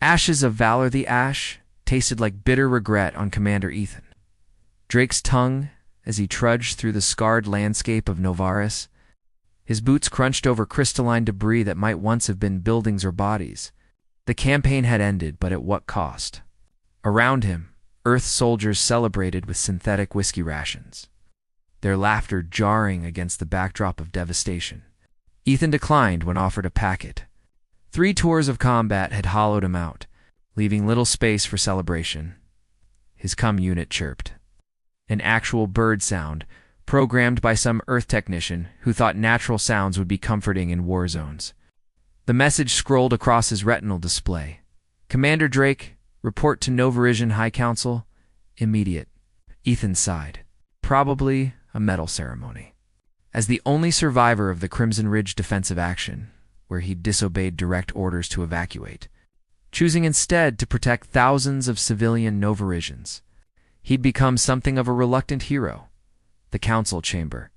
Ashes of valor. The ash tasted like bitter regret on Commander Ethan. Drake's tongue as he trudged through the scarred landscape of Novaris. His boots crunched over crystalline debris that might once have been buildings or bodies. The campaign had ended, but at what cost? Around him, Earth soldiers celebrated with synthetic whiskey rations, their laughter jarring against the backdrop of devastation. Ethan declined when offered a packet. 3 tours of combat had hollowed him out, leaving little space for celebration. His comm unit chirped. An actual bird sound, programmed by some Earth technician who thought natural sounds would be comforting in war zones. The message scrolled across his retinal display. Commander Drake, report to Novarision High Council. Immediate. Ethan sighed. Probably a medal ceremony. As the only survivor of the Crimson Ridge defensive action, where he disobeyed direct orders to evacuate, choosing instead to protect thousands of civilian Novarisians, he'd become something of a reluctant hero. The council chamber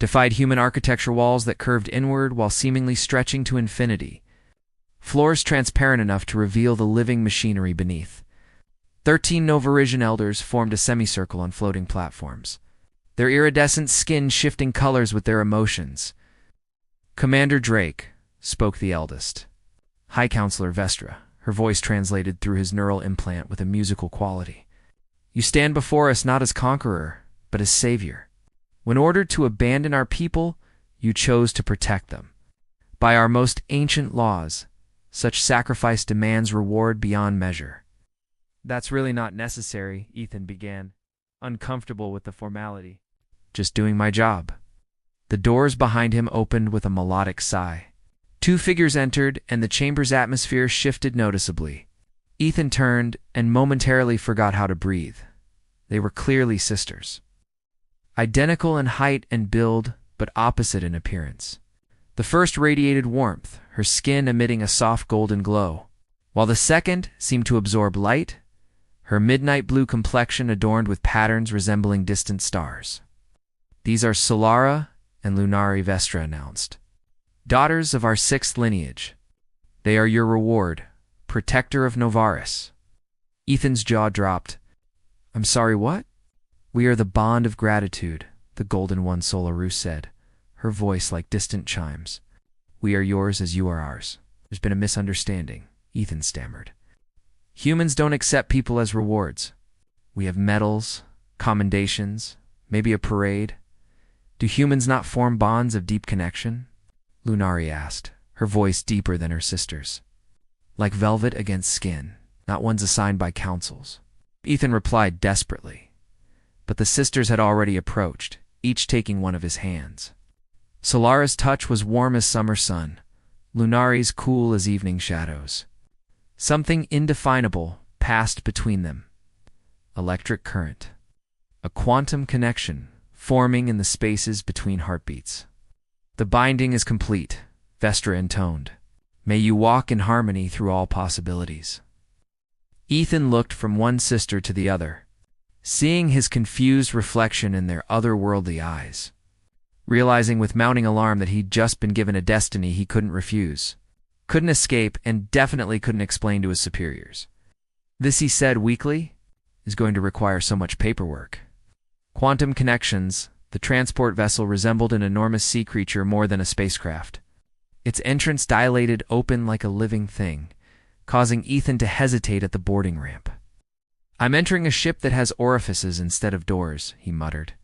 defied human architecture, walls that curved inward while seemingly stretching to infinity, floors transparent enough to reveal the living machinery beneath. 13 Novarisian elders formed a semicircle on floating platforms, their iridescent skin shifting colors with their emotions. Commander Drake, spoke the eldest. High Counselor Vestra, her voice translated through his neural implant with a musical quality. You stand before us not as conqueror, but as savior. When ordered to abandon our people, you chose to protect them. By our most ancient laws, such sacrifice demands reward beyond measure. That's really not necessary, Ethan began, uncomfortable with the formality. Just doing my job. The doors behind him opened with a melodic sigh. 2 figures entered, and the chamber's atmosphere shifted noticeably. Ethan turned and momentarily forgot how to breathe. They were clearly sisters. Identical in height and build, but opposite in appearance. The first radiated warmth, her skin emitting a soft golden glow, while the second seemed to absorb light, her midnight blue complexion adorned with patterns resembling distant stars. These are Solara and Lunari, Vestra announced. Daughters of our 6th lineage. They are your reward, protector of Novaris. Ethan's jaw dropped. I'm sorry, what? We are the bond of gratitude, the Golden One Solaru said, her voice like distant chimes. We are yours as you are ours. There's been a misunderstanding, Ethan stammered. Humans don't accept people as rewards. We have medals, commendations, maybe a parade. Do humans not form bonds of deep connection? Lunari asked, her voice deeper than her sister's. Like velvet against skin, not ones assigned by councils. Ethan replied desperately. But the sisters had already approached, each taking one of his hands. Solara's touch was warm as summer sun, Lunari's cool as evening shadows. Something indefinable passed between them. Electric current. A quantum connection forming in the spaces between heartbeats. The binding is complete, Vestra intoned. May you walk in harmony through all possibilities. Ethan looked from one sister to the other, seeing his confused reflection in their otherworldly eyes, realizing with mounting alarm that he'd just been given a destiny he couldn't refuse, couldn't escape, and definitely couldn't explain to his superiors. This, he said weakly, is going to require so much paperwork. Quantum connections, the transport vessel resembled an enormous sea creature more than a spacecraft. Its entrance dilated open like a living thing, causing Ethan to hesitate at the boarding ramp. I'm entering a ship that has orifices instead of doors, he muttered.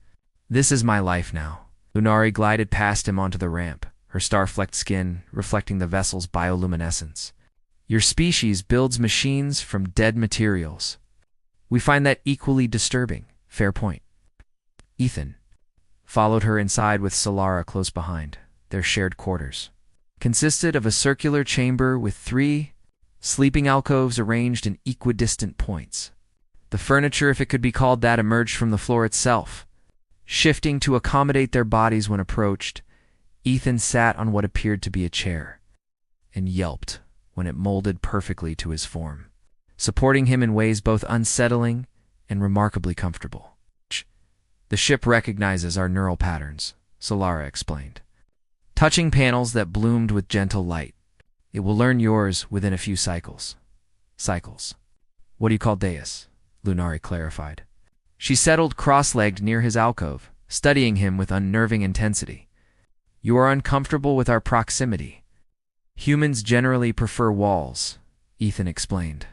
This is my life now. Lunari glided past him onto the ramp, her star-flecked skin reflecting the vessel's bioluminescence. Your species builds machines from dead materials. We find that equally disturbing. Fair point. Ethan followed her inside with Solara close behind. Their shared quarters consisted of a circular chamber with 3 sleeping alcoves arranged in equidistant points. The furniture, if it could be called that, emerged from the floor itself. Shifting to accommodate their bodies when approached, Ethan sat on what appeared to be a chair, and yelped when it molded perfectly to his form, supporting him in ways both unsettling and remarkably comfortable. The ship recognizes our neural patterns, Solara explained. Touching panels that bloomed with gentle light. It will learn yours within a few cycles. Cycles. What do you call Deus? Lunari clarified. She settled cross-legged near his alcove, studying him with unnerving intensity. You are uncomfortable with our proximity. Humans generally prefer walls, Ethan explained.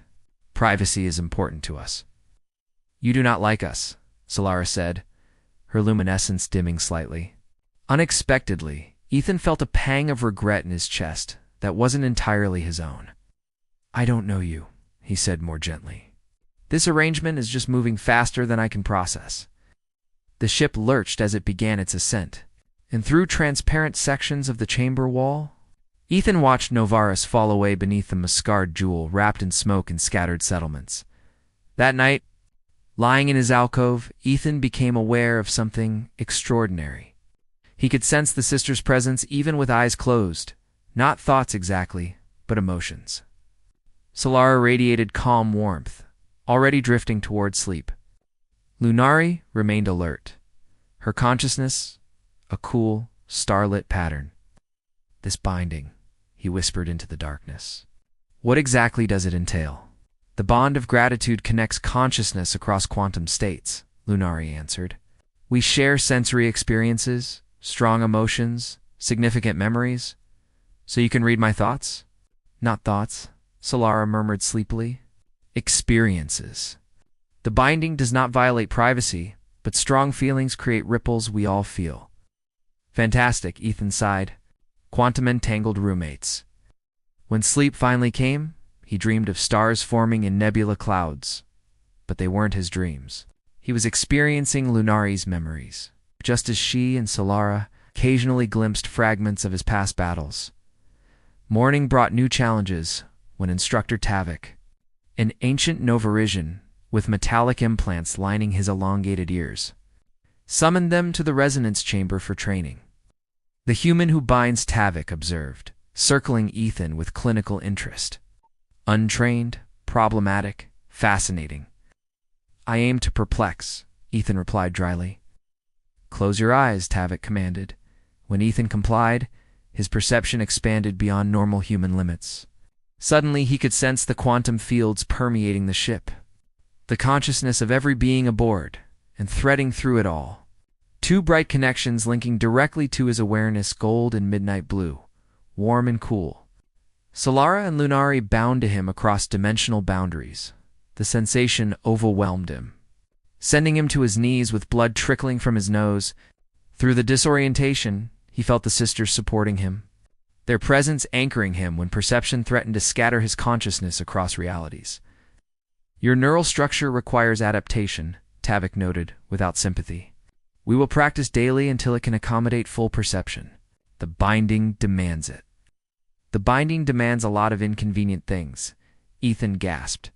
Privacy is important to us. You do not like us, Solara said, her luminescence dimming slightly. Unexpectedly, Ethan felt a pang of regret in his chest that wasn't entirely his own. I don't know you, he said more gently. This arrangement is just moving faster than I can process. The ship lurched as it began its ascent, and through transparent sections of the chamber wall, Ethan watched Novaris fall away beneath the Mascard jewel wrapped in smoke and scattered settlements. That night, lying in his alcove, Ethan became aware of something extraordinary. He could sense the sister's presence even with eyes closed, not thoughts exactly, but emotions. Solara radiated calm warmth, already drifting toward sleep. Lunari remained alert, her consciousness a cool, starlit pattern. This binding, he whispered into the darkness. What exactly does it entail? The bond of gratitude connects consciousness across quantum states, Lunari answered. We share sensory experiences, strong emotions, significant memories. So you can read my thoughts? Not thoughts, Solara murmured sleepily. Experiences. The binding does not violate privacy, but strong feelings create ripples we all feel. Fantastic, Ethan sighed. Quantum entangled roommates. When sleep finally came, he dreamed of stars forming in nebula clouds. But they weren't his dreams. He was experiencing Lunari's memories, just as she and Solara occasionally glimpsed fragments of his past battles. Morning brought new challenges when Instructor Tavik, an ancient Novarisian with metallic implants lining his elongated ears, summoned them to the resonance chamber for training. The human who binds Tavik observed, circling Ethan with clinical interest. Untrained, problematic, fascinating. I aim to perplex, Ethan replied dryly. Close your eyes, Tavik commanded. When Ethan complied, his perception expanded beyond normal human limits. Suddenly he could sense the quantum fields permeating the ship, the consciousness of every being aboard, and threading through it all. Two bright connections linking directly to his awareness, gold and midnight blue, warm and cool. Solara and Lunari bound to him across dimensional boundaries. The sensation overwhelmed him, sending him to his knees with blood trickling from his nose. Through the disorientation, he felt the sisters supporting him, their presence anchoring him when perception threatened to scatter his consciousness across realities. Your neural structure requires adaptation, Tavik noted, without sympathy. We will practice daily until it can accommodate full perception. The binding demands it. The binding demands a lot of inconvenient things, Ethan gasped.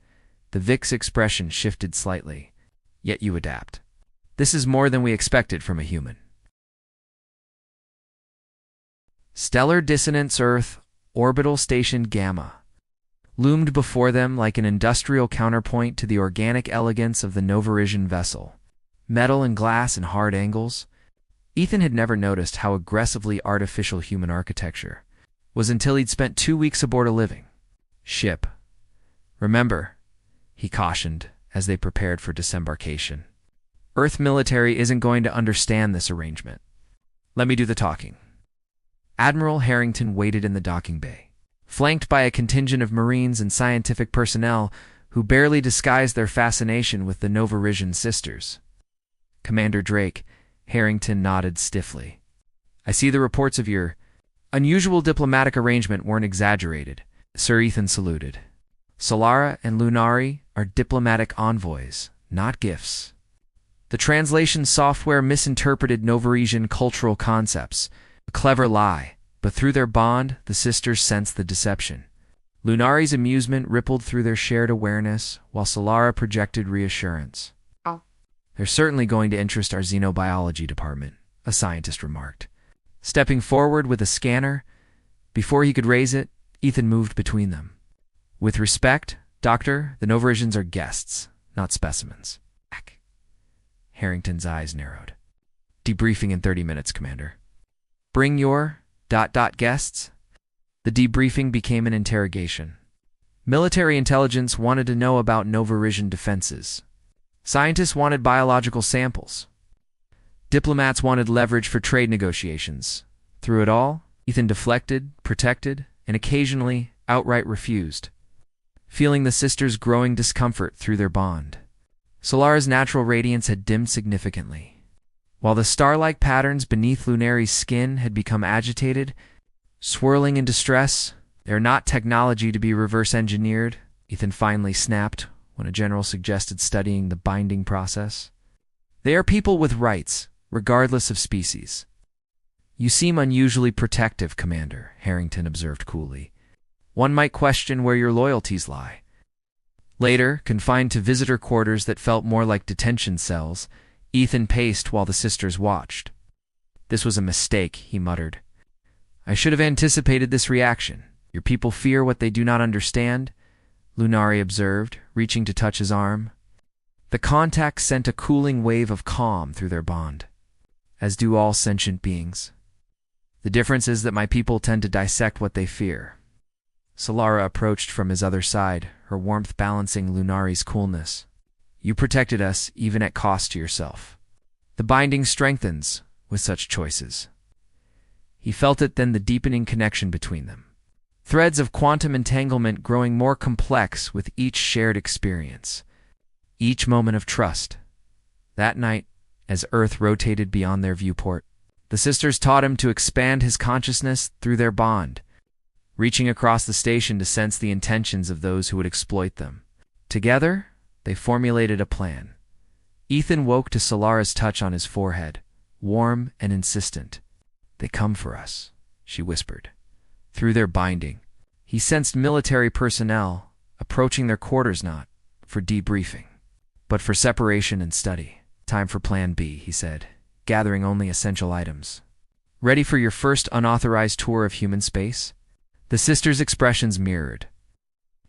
The Vic's expression shifted slightly. Yet you adapt. This is more than we expected from a human. Stellar Dissonance Earth, Orbital Station Gamma, loomed before them like an industrial counterpoint to the organic elegance of the Novarisian vessel. Metal and glass in hard angles. Ethan had never noticed how aggressively artificial human architecture was until he'd spent 2 weeks aboard a living ship. Remember, he cautioned as they prepared for disembarkation. Earth military isn't going to understand this arrangement. Let me do the talking. Admiral Harrington waited in the docking bay, flanked by a contingent of Marines and scientific personnel who barely disguised their fascination with the Novarisian sisters. Commander Drake, Harrington nodded stiffly. I see the reports of your unusual diplomatic arrangement weren't exaggerated. Sir Ethan saluted. Solara and Lunari are diplomatic envoys, not gifts. The translation software misinterpreted Novarisian cultural concepts. A clever lie, but through their bond, the sisters sensed the deception. Lunari's amusement rippled through their shared awareness, while Solara projected reassurance. Oh. They're certainly going to interest our xenobiology department, a scientist remarked. Stepping forward with a scanner, before he could raise it, Ethan moved between them. With respect, Doctor, the Novarisians are guests, not specimens. Harrington's eyes narrowed. Debriefing in 30 minutes, Commander. Bring your... guests? The debriefing became an interrogation. Military intelligence wanted to know about Novarision defenses. Scientists wanted biological samples. Diplomats wanted leverage for trade negotiations. Through it all, Ethan deflected, protected, and occasionally outright refused, feeling the sisters' growing discomfort through their bond. Solara's natural radiance had dimmed significantly, while the star-like patterns beneath Lunari's skin had become agitated, swirling in distress. They're not technology to be reverse-engineered, Ethan finally snapped when a general suggested studying the binding process. They are people with rights, regardless of species. You seem unusually protective, Commander, Harrington observed coolly. One might question where your loyalties lie. Later, confined to visitor quarters that felt more like detention cells, Ethan paced while the sisters watched. This was a mistake, he muttered. I should have anticipated this reaction. Your people fear what they do not understand, Lunari observed, reaching to touch his arm. The contact sent a cooling wave of calm through their bond, as do all sentient beings. The difference is that my people tend to dissect what they fear. Solara approached from his other side, her warmth balancing Lunari's coolness. You protected us, even at cost to yourself. The binding strengthens with such choices. He felt it then, the deepening connection between them. Threads of quantum entanglement growing more complex with each shared experience. Each moment of trust. That night, as Earth rotated beyond their viewport, the sisters taught him to expand his consciousness through their bond, reaching across the station to sense the intentions of those who would exploit them. Together, they formulated a plan. Ethan woke to Solara's touch on his forehead, warm and insistent. They come for us, she whispered. Through their binding, he sensed military personnel approaching their quarters, not for debriefing, but for separation and study. Time for Plan B, he said, gathering only essential items. Ready for your first unauthorized tour of human space? The sisters' expressions mirrored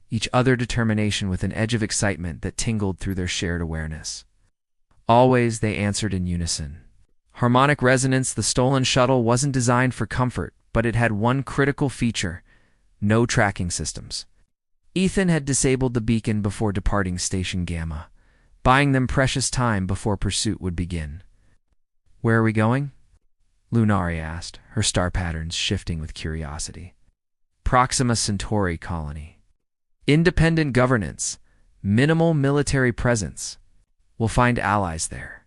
each other, determination with an edge of excitement that tingled through their shared awareness. Always they answered in unison. Harmonic resonance. The stolen shuttle wasn't designed for comfort, but it had one critical feature: no tracking systems. Ethan had disabled the beacon before departing Station Gamma, buying them precious time before pursuit would begin. Where are we going? Lunari asked, her star patterns shifting with curiosity. Proxima Centauri colony. Independent governance, minimal military presence. We'll find allies there.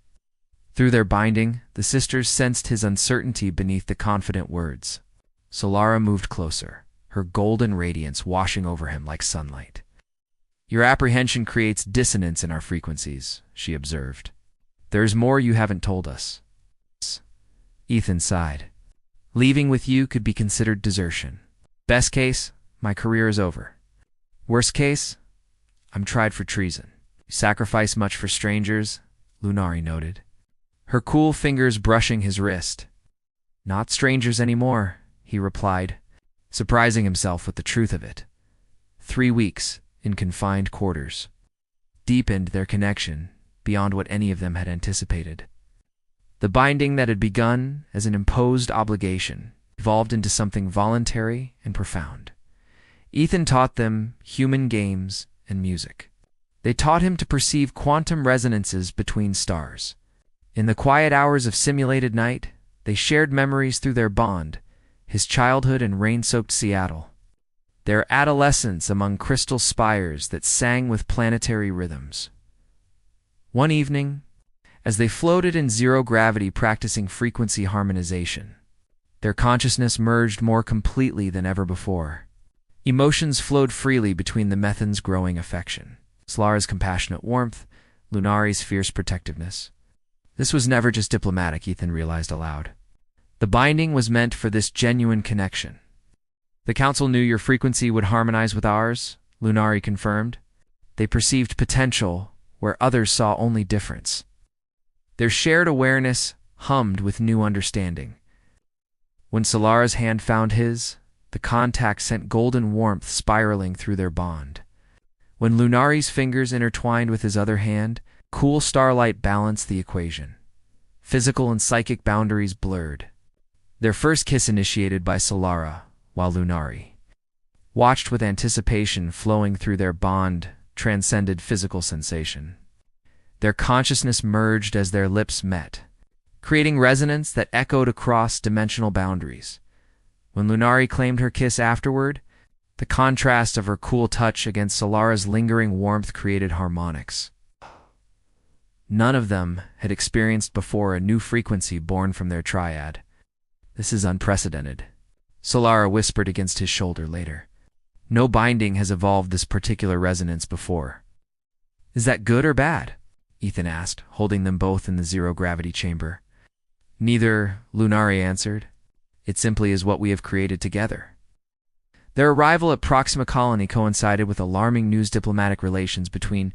Through their binding, the sisters sensed his uncertainty beneath the confident words. Solara moved closer, her golden radiance washing over him like sunlight. Your apprehension creates dissonance in our frequencies, she observed. There's more you haven't told us. Ethan sighed. Leaving with you could be considered desertion. Best case, my career is over. Worst case, I'm tried for treason. You sacrifice much for strangers, Lunari noted, her cool fingers brushing his wrist. Not strangers anymore, he replied, surprising himself with the truth of it. 3 weeks in confined quarters deepened their connection beyond what any of them had anticipated. The binding that had begun as an imposed obligation evolved into something voluntary and profound. Ethan taught them human games and music. They taught him to perceive quantum resonances between stars. In the quiet hours of simulated night, they shared memories through their bond, his childhood in rain-soaked Seattle, their adolescence among crystal spires that sang with planetary rhythms. One evening, as they floated in zero gravity practicing frequency harmonization, their consciousness merged more completely than ever before. Emotions flowed freely between the methan's growing affection, Solara's compassionate warmth, Lunari's fierce protectiveness. This was never just diplomatic, Ethan realized aloud. The binding was meant for this genuine connection. The Council knew your frequency would harmonize with ours, Lunari confirmed. They perceived potential where others saw only difference. Their shared awareness hummed with new understanding. When Solara's hand found his, the contact sent golden warmth spiraling through their bond. When Lunari's fingers intertwined with his other hand, cool starlight balanced the equation. Physical and psychic boundaries blurred. Their first kiss initiated by Solara, while Lunari watched with anticipation flowing through their bond transcended physical sensation. Their consciousness merged as their lips met, creating resonance that echoed across dimensional boundaries. When Lunari claimed her kiss afterward, the contrast of her cool touch against Solara's lingering warmth created harmonics. None of them had experienced before a new frequency born from their triad. "This is unprecedented," Solara whispered against his shoulder later. "No binding has evolved this particular resonance before." "Is that good or bad?" Ethan asked, holding them both in the zero-gravity chamber. "Neither," Lunari answered. "It simply is what we have created together." Their arrival at Proxima Colony coincided with alarming news. Diplomatic relations between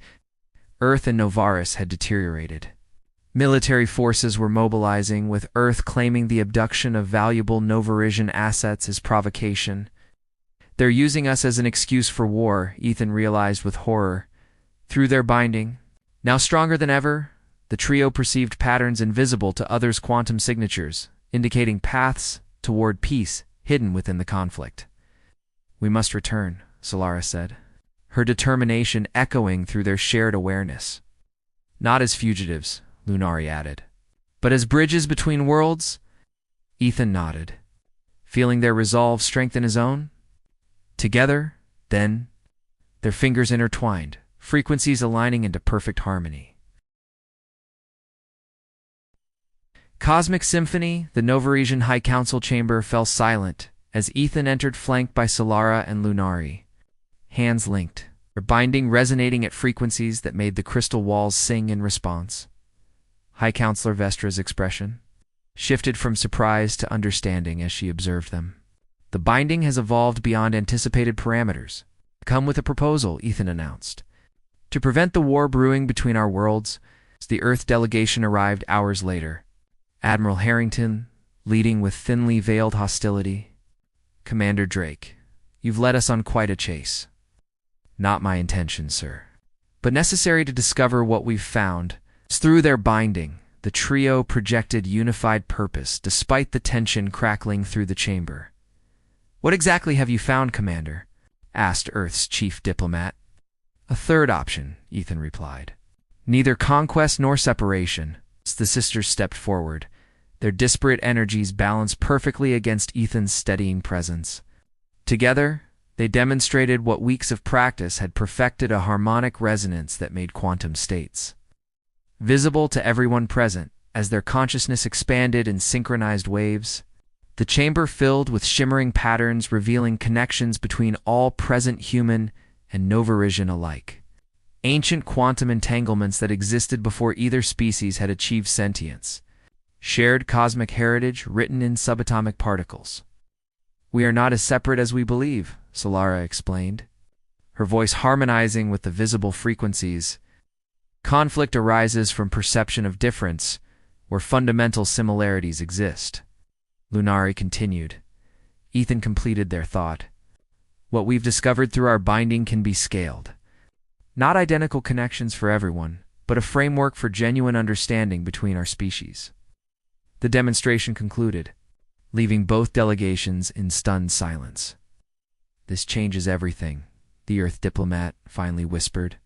Earth and Novaris had deteriorated. Military forces were mobilizing, with Earth claiming the abduction of valuable Novarisian assets as provocation. "They're using us as an excuse for war," Ethan realized with horror. Through their binding, now stronger than ever, the trio perceived patterns invisible to others' quantum signatures, indicating paths toward peace hidden within the conflict. "We must return," Solara said, her determination echoing through their shared awareness. "Not as fugitives," Lunari added, "but as bridges between worlds." Ethan nodded, feeling their resolve strengthen his own. Together, then, their fingers intertwined, frequencies aligning into perfect harmony. Cosmic Symphony, the Novarisian High Council chamber fell silent as Ethan entered, flanked by Solara and Lunari. Hands linked, their binding resonating at frequencies that made the crystal walls sing in response. High Counselor Vestra's expression shifted from surprise to understanding as she observed them. "The binding has evolved beyond anticipated parameters. Come with a proposal," Ethan announced. To prevent the war brewing between our worlds, the Earth delegation arrived hours later. Admiral Harrington, leading with thinly veiled hostility. "Commander Drake, you've led us on quite a chase." "Not my intention, sir. But necessary to discover what we've found." Through their binding, the trio projected unified purpose, despite the tension crackling through the chamber. "What exactly have you found, Commander?" asked Earth's chief diplomat. "A third option," Ethan replied. "Neither conquest nor separation." The sisters stepped forward, their disparate energies balanced perfectly against Ethan's steadying presence. Together, they demonstrated what weeks of practice had perfected: a harmonic resonance that made quantum states visible to everyone present. As their consciousness expanded in synchronized waves, the chamber filled with shimmering patterns revealing connections between all present human and Novarisian alike. Ancient quantum entanglements that existed before either species had achieved sentience. Shared cosmic heritage written in subatomic particles. "We are not as separate as we believe," Solara explained, her voice harmonizing with the visible frequencies. "Conflict arises from perception of difference, where fundamental similarities exist." Lunari continued. Ethan completed their thought. "What we've discovered through our binding can be scaled. Not identical connections for everyone, but a framework for genuine understanding between our species." The demonstration concluded, leaving both delegations in stunned silence. "This changes everything," the Earth diplomat finally whispered.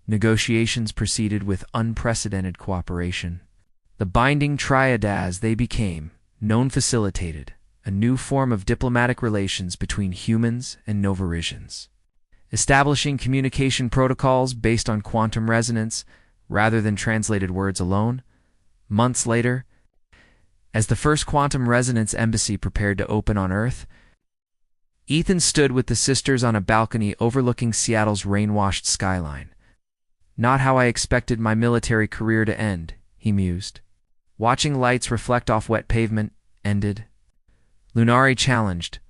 Negotiations proceeded with unprecedented cooperation. The binding triad as they became known facilitated a new form of diplomatic relations between humans and Novarisians, establishing communication protocols based on quantum resonance rather than translated words alone. Months later, as the first quantum resonance embassy prepared to open on Earth, Ethan stood with the sisters on a balcony overlooking Seattle's rain-washed skyline. "Not how I expected my military career to end," he mused. Watching lights reflect off wet pavement ended. Lunari challenged,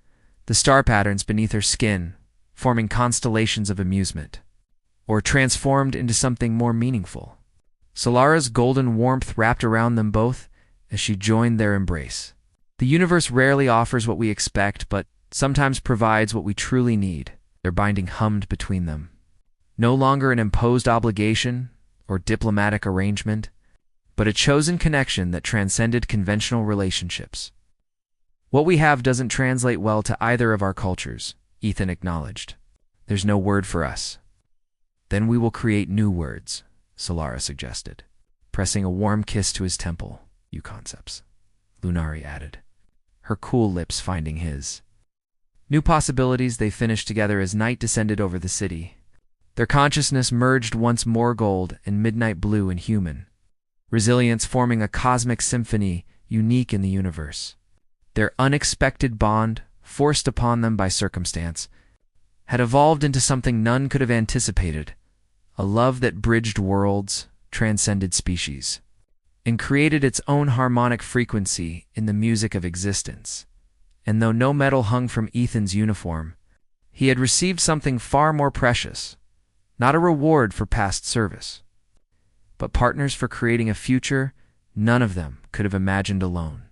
the star patterns beneath her skin forming constellations of amusement, or transformed into something more meaningful. Solara's golden warmth wrapped around them both as she joined their embrace. "The universe rarely offers what we expect, but sometimes provides what we truly need." Their binding hummed between them. No longer an imposed obligation or diplomatic arrangement, but a chosen connection that transcended conventional relationships. "What we have doesn't translate well to either of our cultures," Ethan acknowledged. There's no word for us. Then we will create new words, Solara suggested, pressing a warm kiss to his temple. You concepts, Lunari added, her cool lips finding his. New possibilities they finished together as night descended over the city. Their consciousness merged once more gold and midnight blue and human. Resilience forming a cosmic symphony unique in the universe. Their unexpected bond, forced upon them by circumstance, had evolved into something none could have anticipated, a love that bridged worlds, transcended species, and created its own harmonic frequency in the music of existence. And though no medal hung from Ethan's uniform, he had received something far more precious, not a reward for past service, but partners for creating a future none of them could have imagined alone.